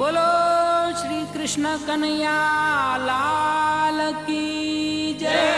बोलो श्री कृष्ण कन्हैया लाल की जय।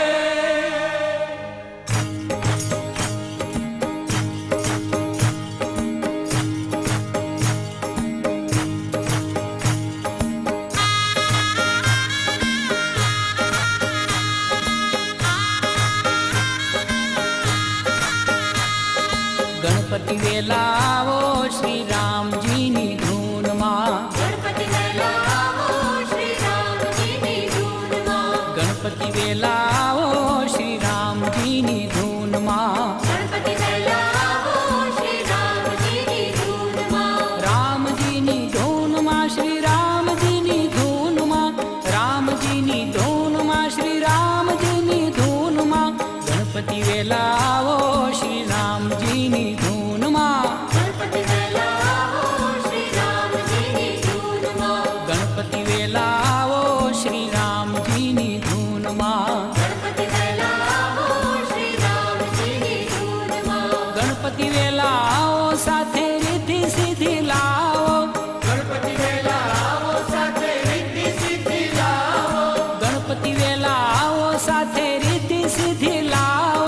गणपति वेला आवो श्री राम जी नी धून मां। गणपति वेला आवो श्री राम जी नी धून मां। गणपति वेला आवो श्री राम जी नी धून मां। गणपति वेला आवो श्री राम जी नी धून मां। राम जी नी धून मां श्री राम जी नी धून मां। राम जी नी धून मां श्री राम जी नी धून मां। गणपति वेला आवो श्री राम जी नी धून मां। गणपति वेला आवो श्री राम जी नी धून मां। गणपति वेला आवो श्री राम जी नी धून मां। गणपति वेला आवो श्री राम जी नी धून मां। गणपति वेला आओ साथे रिद्धि सिद्धि लाओ। गणपति वेला आवो साथे रिद्धि सिद्धि लाओ। गणपति वेला आओ साथे रिद्धि सिद्धि लाओ।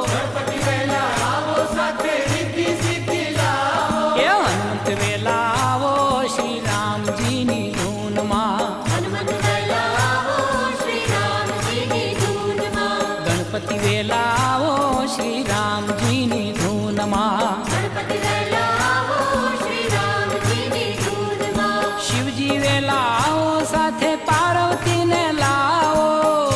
गणपति वेला आवो साथे रिद्धि सिद्धि लाओ। ये हनुमत वेला आओ श्री राम जी नी धून मां। हनुमत वेला आवो श्री राम जी नी धून मां। गणपति वेला आओ श्री राम जी नी धून मां। गणपति वेला आवो श्री राम जी नी धून मां। शिवजी वेला आओ साथे पार्वती ने लाओ।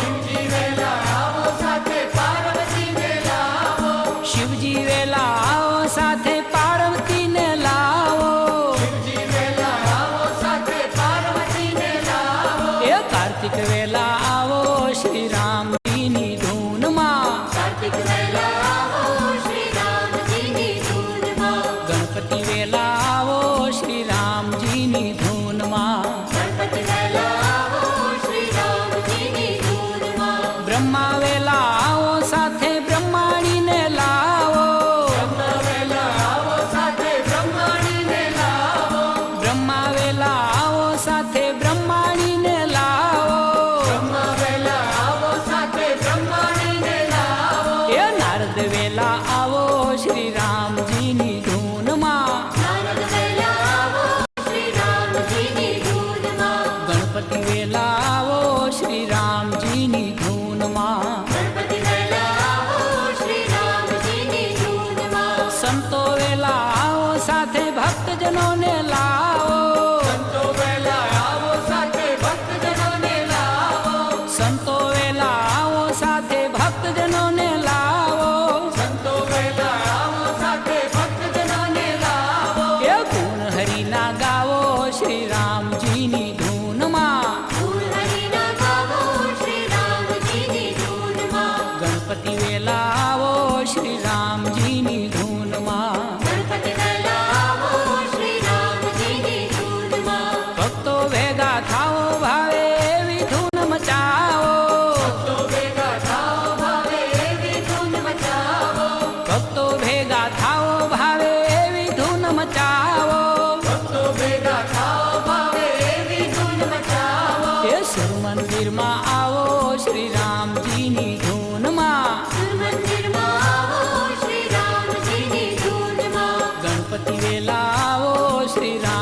शिवजी वेला आवो साथे पार्वती ने लावो। शिवजी वेला आओ साथे पार्वती ने लाओ। शिवजी वेला आवो साथे पार्वती ने लावो। ये कार्तिक वेला आवो श्री राम जी नी धून मां। कार्तिक वेला आवो श्री राम जी नी धून मां। गणपति वेला आवो श्री राम जी नी धून मां। गणपति वेला आवो श्री राम जी नी धून मां। ब्रह्मा वेला आओ साथे ब्रह्माणी ने लाओ। ब्रह्मा वेला आवो साथे ब्रह्माणी ने लावो। ब्रह्मा वेला आओ साथे ब्रह्माणी ने लाओ। ब्रह्मा वेला आवो साथे ब्रह्माणी ने लावो। ये नारद वेला आवो श्री राम जी नी धून मां। नारद वेला आवो श्री राम जी नी धून मां। गणपति वेला आवो श्री राम जी नी धून मां। गणपति वेला आवो श्री राम जी नी धून मां। संतो वेला आओ साथे भक्त जनों ने लाओ। संतो वेला आवो साथे भक्त जनों ने लावो। संतो वेला आओ साथे भक्त जनों ने लाओ। संतो वेला आवो साथे भक्त जनों ने लावो। ये गुण हरि ना गावो श्री राम जी नी धून मां। फूल हरि ना गावो श्री राम जी नी धून मां। गणपति वेला आवो श्री राम जी नी धून मां। गणपति वेला आवो श्री राम जी नी धून मां। भक्तो भेगा थाओ भावे एवी धून मचाओ। भक्तो भेगा थाओ भावे एवी धून मचावो। भक्तो भेगा थाओ भावे एवी धून मचाओ। भक्तो भेगा थाओ भावे एवी धून मचावो। ये शिव मंदिर मां आवो श्री राम जी नी धून मां। शिव मंदिर मां आवो श्री राम जी नी धून मां। गणपति वेला आवो श्री राम